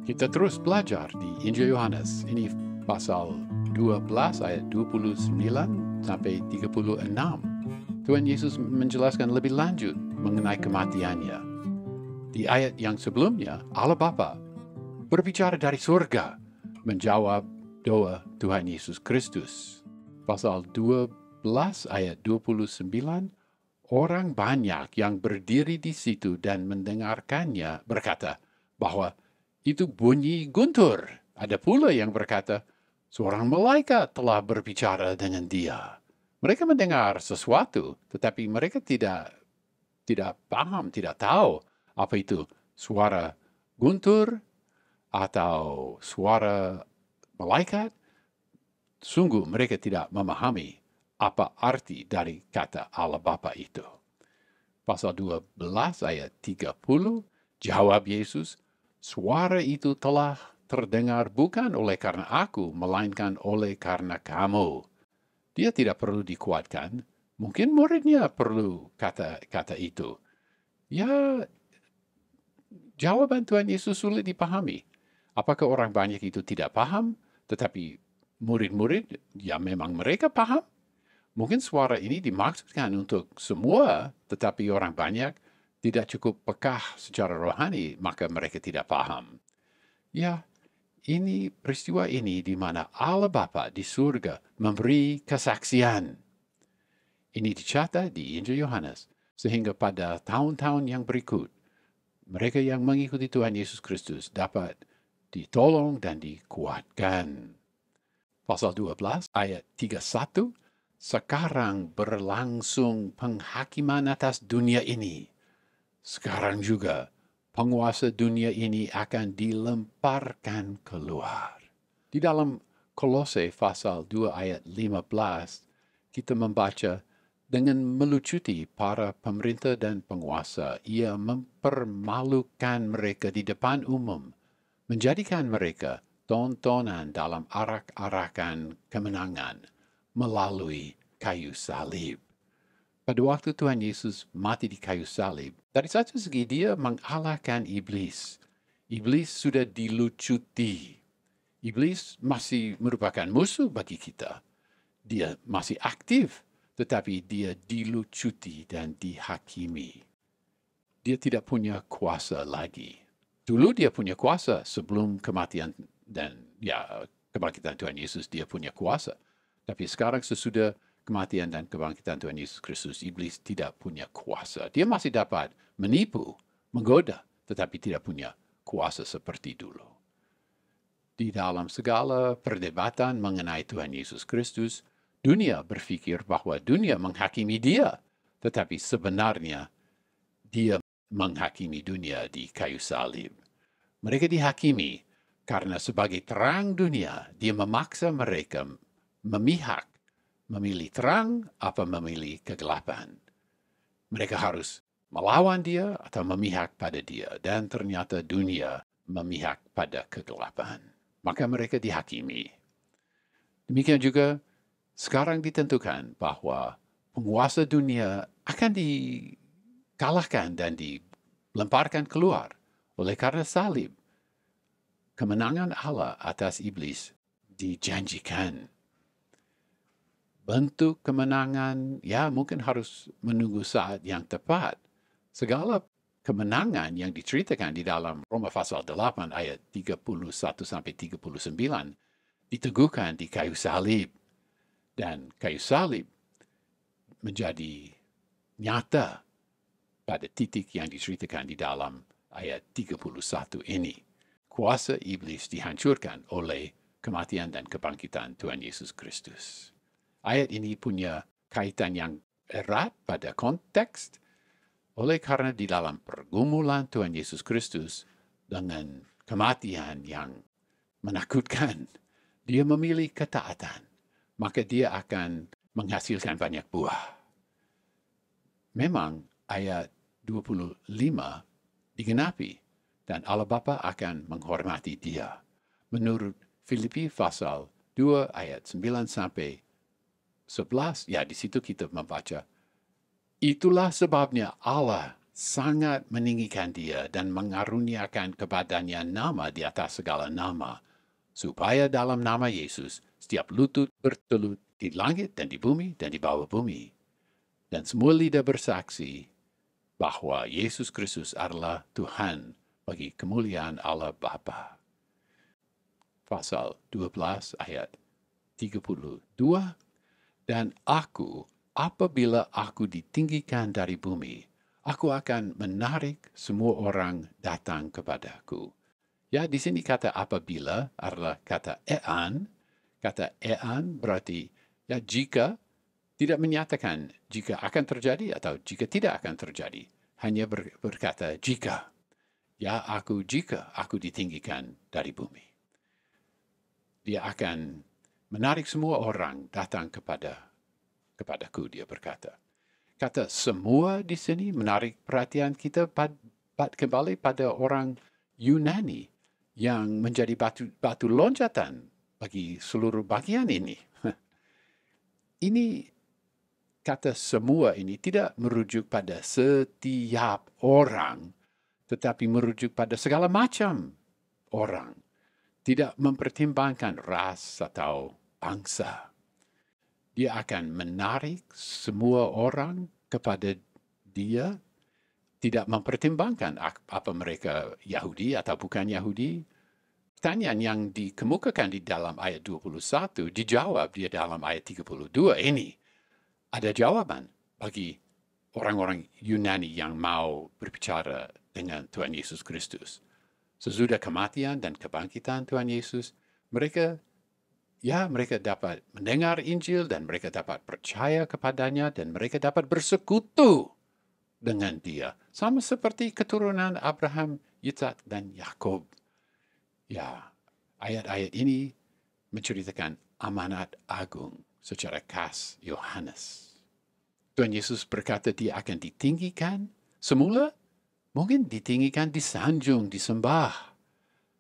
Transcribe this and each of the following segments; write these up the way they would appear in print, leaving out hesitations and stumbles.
Kita terus belajar di Injil Yohanes. Ini pasal 12 ayat 29 sampai 36. Tuhan Yesus menjelaskan lebih lanjut mengenai kematiannya. Di ayat yang sebelumnya, Allah Bapa berbicara dari surga, menjawab doa Tuhan Yesus Kristus. Pasal 12 ayat 29, orang banyak yang berdiri di situ dan mendengarkannya berkata bahwa itu bunyi guntur. Ada pula yang berkata, seorang malaikat telah berbicara dengan dia. Mereka mendengar sesuatu, tetapi mereka tidak paham, tidak tahu apa itu suara guntur atau suara malaikat. Sungguh mereka tidak memahami apa arti dari kata Allah Bapa itu. Pasal 12 ayat 30, jawab Yesus, suara itu telah terdengar bukan oleh karena aku, melainkan oleh karena kamu. Dia tidak perlu dikuatkan. Mungkin muridnya perlu kata itu. Ya, jawaban Tuhan Yesus sulit dipahami. Apakah orang banyak itu tidak paham, tetapi murid-murid, ya memang mereka paham? Mungkin suara ini dimaksudkan untuk semua, tetapi orang banyak tidak cukup peka secara rohani, maka mereka tidak paham. Ya, ini peristiwa ini di mana Allah Bapa di surga memberi kesaksian. Ini dicatat di Injil Yohanes, sehingga pada tahun-tahun yang berikut, mereka yang mengikuti Tuhan Yesus Kristus dapat ditolong dan dikuatkan. Pasal 12 ayat 31, sekarang berlangsung penghakiman atas dunia ini. Sekarang juga penguasa dunia ini akan dilemparkan keluar. Di dalam Kolose pasal 2 ayat 15, kita membaca, dengan melucuti para pemerintah dan penguasa, ia mempermalukan mereka di depan umum, menjadikan mereka tontonan dalam arak-arakan kemenangan melalui kayu salib. Pada waktu Tuhan Yesus mati di kayu salib, dari satu segi dia mengalahkan iblis. Iblis sudah dilucuti. Iblis masih merupakan musuh bagi kita. Dia masih aktif, tetapi dia dilucuti dan dihakimi. Dia tidak punya kuasa lagi. Dulu dia punya kuasa sebelum kematian dan kebangkitan Tuhan Yesus, dia punya kuasa. Tapi sekarang sesudah kematian dan kebangkitan Tuhan Yesus Kristus, iblis tidak punya kuasa. Dia masih dapat menipu, menggoda, tetapi tidak punya kuasa seperti dulu. Di dalam segala perdebatan mengenai Tuhan Yesus Kristus, dunia berpikir bahwa dunia menghakimi dia, tetapi sebenarnya dia menghakimi dunia di kayu salib. Mereka dihakimi karena sebagai terang dunia, dia memaksa mereka memihak, memilih terang apa memilih kegelapan. Mereka harus melawan dia atau memihak pada dia, dan ternyata dunia memihak pada kegelapan. Maka mereka dihakimi. Demikian juga sekarang ditentukan bahwa penguasa dunia akan dikalahkan dan dilemparkan keluar oleh karena salib. Kemenangan Allah atas iblis dijanjikan. Bentuk kemenangan, mungkin harus menunggu saat yang tepat. Segala kemenangan yang diceritakan di dalam Roma pasal 8 ayat 31 sampai 39 diteguhkan di kayu salib. Dan kayu salib menjadi nyata pada titik yang diceritakan di dalam ayat 31 ini. Kuasa iblis dihancurkan oleh kematian dan kebangkitan Tuhan Yesus Kristus. Ayat ini punya kaitan yang erat pada konteks, oleh karena di dalam pergumulan Tuhan Yesus Kristus dengan kematian yang menakutkan, dia memilih ketaatan, maka dia akan menghasilkan banyak buah. Memang ayat 25 digenapi, dan Allah Bapa akan menghormati dia. Menurut Filipi pasal 2 ayat 9 sampai 11, di situ kita membaca, itulah sebabnya Allah sangat meninggikan dia dan mengaruniakan kepadanya nama di atas segala nama, supaya dalam nama Yesus setiap lutut bertelut di langit dan di bumi dan di bawah bumi, dan semua lidah bersaksi bahwa Yesus Kristus adalah Tuhan bagi kemuliaan Allah Bapa. Pasal 12 ayat 32, dan apabila aku ditinggikan dari bumi, aku akan menarik semua orang datang kepadaku. Ya, di sini kata apabila adalah kata ean. Kata ean berarti ya jika, tidak menyatakan jika akan terjadi atau jika tidak akan terjadi. Hanya berkata jika. Ya, jika aku ditinggikan dari bumi. Dia akan menarik semua orang datang kepadaku, dia berkata. Kata semua di sini menarik perhatian kita kembali pada orang Yunani yang menjadi batu loncatan bagi seluruh bagian ini. Ini kata semua ini tidak merujuk pada setiap orang, tetapi merujuk pada segala macam orang. Tidak mempertimbangkan ras atau bangsa. Dia akan menarik semua orang kepada dia, tidak mempertimbangkan apa mereka Yahudi atau bukan Yahudi. Pertanyaan yang dikemukakan di dalam ayat 21 dijawab di dalam ayat 32 ini. Ada jawaban bagi orang-orang Yunani yang mau berbicara dengan Tuhan Yesus Kristus. Sesudah kematian dan kebangkitan Tuhan Yesus, mereka dapat mendengar Injil dan mereka dapat percaya kepadanya dan mereka dapat bersekutu dengan dia. Sama seperti keturunan Abraham, Yitzhak, dan Yakub. Ya, ayat-ayat ini menceritakan amanat agung secara khas Yohanes. Tuhan Yesus berkata dia akan ditinggikan. Semula mungkin ditinggikan, disanjung, disembah.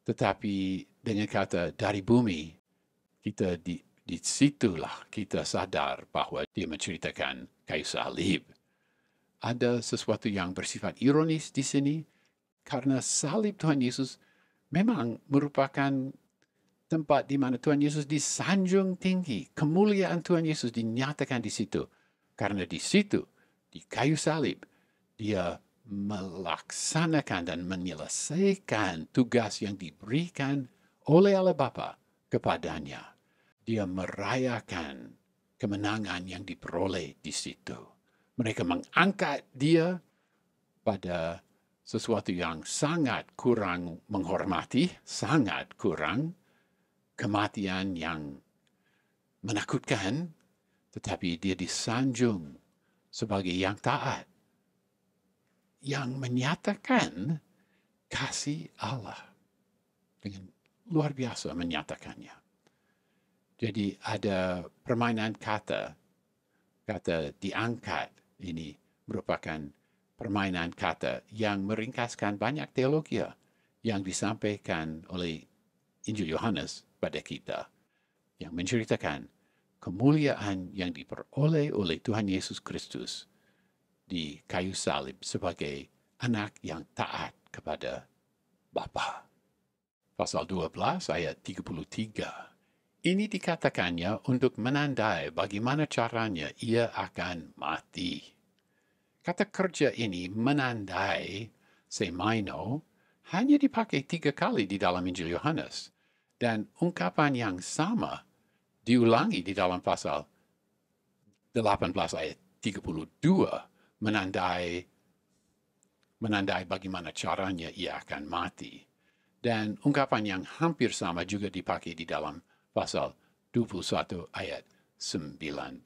Tetapi dengan kata dari bumi, kita di situlah kita sadar bahwa dia menceritakan kayu salib. Ada sesuatu yang bersifat ironis di sini, karena salib Tuhan Yesus memang merupakan tempat di mana Tuhan Yesus disanjung tinggi. Kemuliaan Tuhan Yesus dinyatakan di situ. Karena di situ, di kayu salib, dia melaksanakan dan menyelesaikan tugas yang diberikan oleh Allah Bapa kepadanya. Dia merayakan kemenangan yang diperoleh di situ. Mereka mengangkat dia pada sesuatu yang sangat kurang menghormati, sangat kurang, kematian yang menakutkan, tetapi dia disanjung sebagai yang taat, yang menyatakan kasih Allah dengan luar biasa menyatakannya. Jadi ada permainan kata diangkat ini merupakan permainan kata yang meringkaskan banyak teologi yang disampaikan oleh Injil Yohanes pada kita, yang menceritakan kemuliaan yang diperoleh oleh Tuhan Yesus Kristus di kayu salib sebagai anak yang taat kepada Bapa. Pasal 12 ayat 33. Ini dikatakannya untuk menandai bagaimana caranya ia akan mati. Kata kerja ini menandai, semaino, hanya dipakai 3 kali di dalam Injil Yohanes. Dan ungkapan yang sama diulangi di dalam pasal 18 ayat 32, menandai bagaimana caranya ia akan mati. Dan ungkapan yang hampir sama juga dipakai di dalam pasal 21 ayat 19.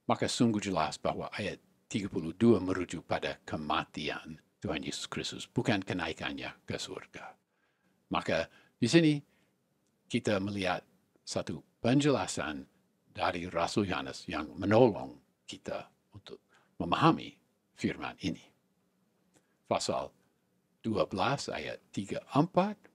Maka sungguh jelas bahwa ayat 32 merujuk pada kematian Tuhan Yesus Kristus, bukan kenaikannya ke surga. Maka di sini kita melihat satu penjelasan dari Rasul Yohanes yang menolong kita untuk memahami firman ini. Pasal 12 ayat 34.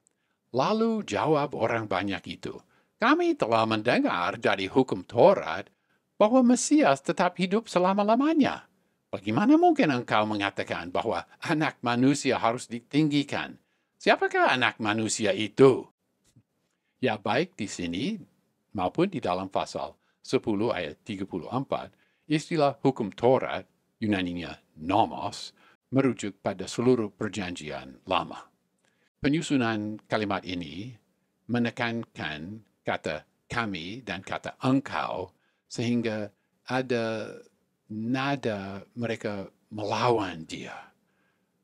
Lalu jawab orang banyak itu, kami telah mendengar dari hukum Taurat bahwa Mesias tetap hidup selama-lamanya. Bagaimana mungkin engkau mengatakan bahwa anak manusia harus ditinggikan? Siapakah anak manusia itu? Ya, baik di sini maupun di dalam pasal 10 ayat 34, istilah hukum Taurat, Yunaninya nomos, merujuk pada seluruh perjanjian lama. Penyusunan kalimat ini menekankan kata kami dan kata engkau sehingga ada nada mereka melawan dia.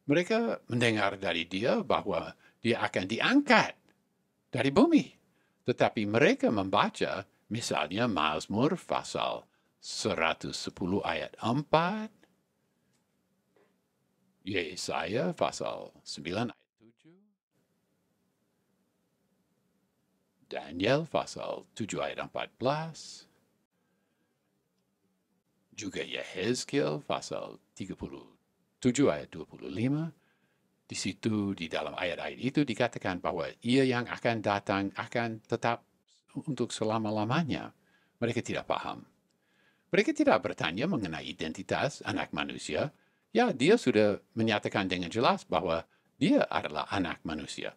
Mereka mendengar dari dia bahwa dia akan diangkat dari bumi. Tetapi mereka membaca misalnya Mazmur pasal 110 ayat 4, Yesaya pasal 9 ayat 7, Daniel pasal 7 ayat 14, juga Yehezkiel pasal 37 ayat 25. Di situ, di dalam ayat-ayat itu dikatakan bahwa ia yang akan datang akan tetap untuk selama-lamanya. Mereka tidak paham. Mereka tidak bertanya mengenai identitas anak manusia. Ya, dia sudah menyatakan dengan jelas bahwa dia adalah anak manusia.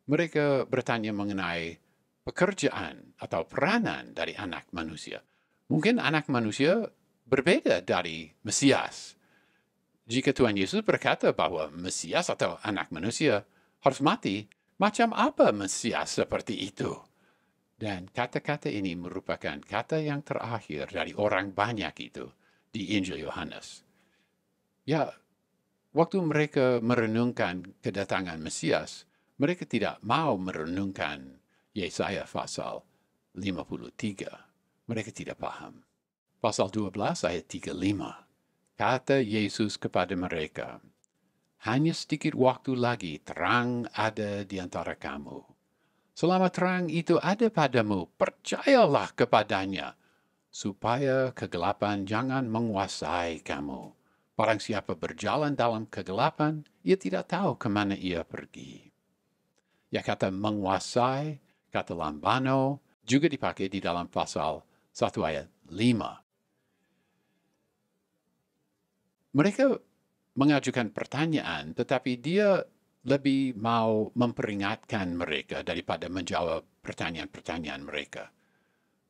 Mereka bertanya mengenai pekerjaan atau peranan dari anak manusia. Mungkin anak manusia berbeda dari Mesias. Jika Tuhan Yesus berkata bahwa Mesias atau anak manusia harus mati, macam apa Mesias seperti itu? Dan kata-kata ini merupakan kata yang terakhir dari orang banyak itu di Injil Yohanes. Ya, waktu mereka merenungkan kedatangan Mesias, mereka tidak mau merenungkan Yesaya pasal 53. Mereka tidak paham. Pasal 12 ayat 35. Kata Yesus kepada mereka, hanya sedikit waktu lagi terang ada di antara kamu. Selama terang itu ada padamu, percayalah kepadanya, supaya kegelapan jangan menguasai kamu. Barang siapa berjalan dalam kegelapan, ia tidak tahu kemana ia pergi. Ya, kata menguasai, kata lambano, juga dipakai di dalam pasal 1 ayat 5. Mereka mengajukan pertanyaan, tetapi dia lebih mau memperingatkan mereka daripada menjawab pertanyaan-pertanyaan mereka.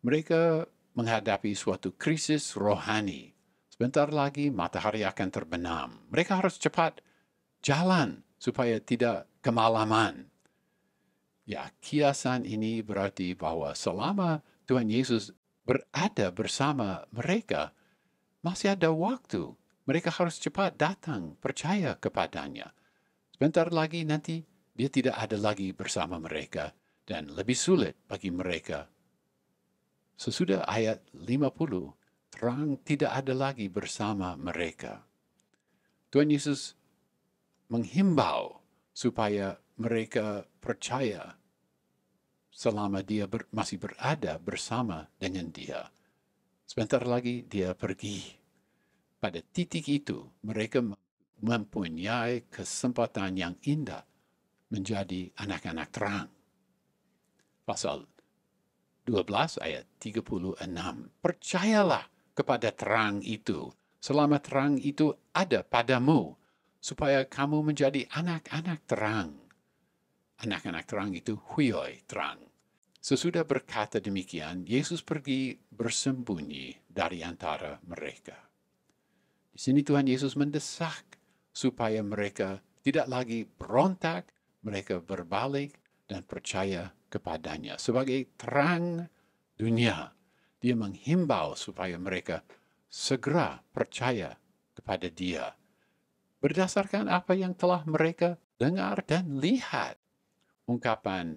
Mereka menghadapi suatu krisis rohani. Sebentar lagi matahari akan terbenam. Mereka harus cepat jalan supaya tidak kemalaman. Ya, kiasan ini berarti bahwa selama Tuhan Yesus berada bersama mereka, masih ada waktu. Mereka harus cepat datang, percaya kepadanya. Sebentar lagi nanti dia tidak ada lagi bersama mereka dan lebih sulit bagi mereka. Sesudah ayat 50, terang tidak ada lagi bersama mereka. Tuhan Yesus menghimbau supaya mereka percaya selama dia masih berada bersama dengan dia. Sebentar lagi dia pergi. Pada titik itu, mereka mempunyai kesempatan yang indah menjadi anak-anak terang. Pasal 12 ayat 36. Percayalah kepada terang itu, selama terang itu ada padamu, supaya kamu menjadi anak-anak terang. Anak-anak terang itu huioi terang. Sesudah berkata demikian, Yesus pergi bersembunyi dari antara mereka. Di sini Tuhan Yesus mendesak supaya mereka tidak lagi berontak, mereka berbalik dan percaya kepadanya. Sebagai terang dunia, dia menghimbau supaya mereka segera percaya kepada dia. Berdasarkan apa yang telah mereka dengar dan lihat. Ungkapan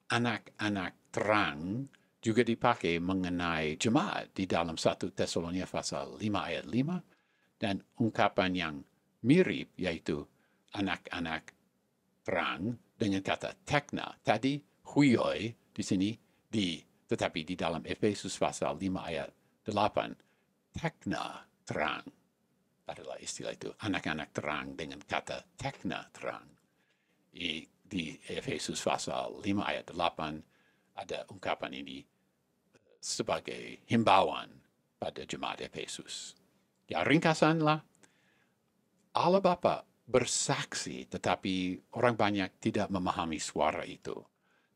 anak-anak terang juga dipakai mengenai jemaat di dalam 1 Tesalonika pasal 5 ayat 5. Dan ungkapan yang mirip yaitu anak-anak terang dengan kata tekna. Tadi huioi di sini, tetapi di dalam Efesus pasal 5 ayat 8, tekna terang adalah istilah itu. Anak-anak terang dengan kata tekna terang. Di Efesus pasal 5 ayat 8 ada ungkapan ini sebagai himbauan pada jemaat Efesus. Ya, ringkasanlah, Allah Bapa bersaksi, tetapi orang banyak tidak memahami suara itu.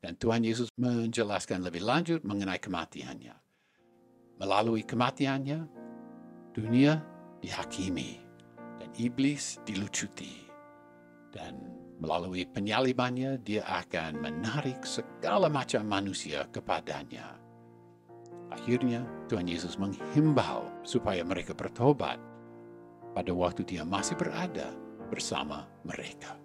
Dan Tuhan Yesus menjelaskan lebih lanjut mengenai kematiannya. Melalui kematiannya, dunia dihakimi, dan iblis dilucuti. Dan melalui penyalibannya, dia akan menarik segala macam manusia kepadanya. Akhirnya, Tuhan Yesus menghimbau supaya mereka bertobat pada waktu dia masih berada bersama mereka.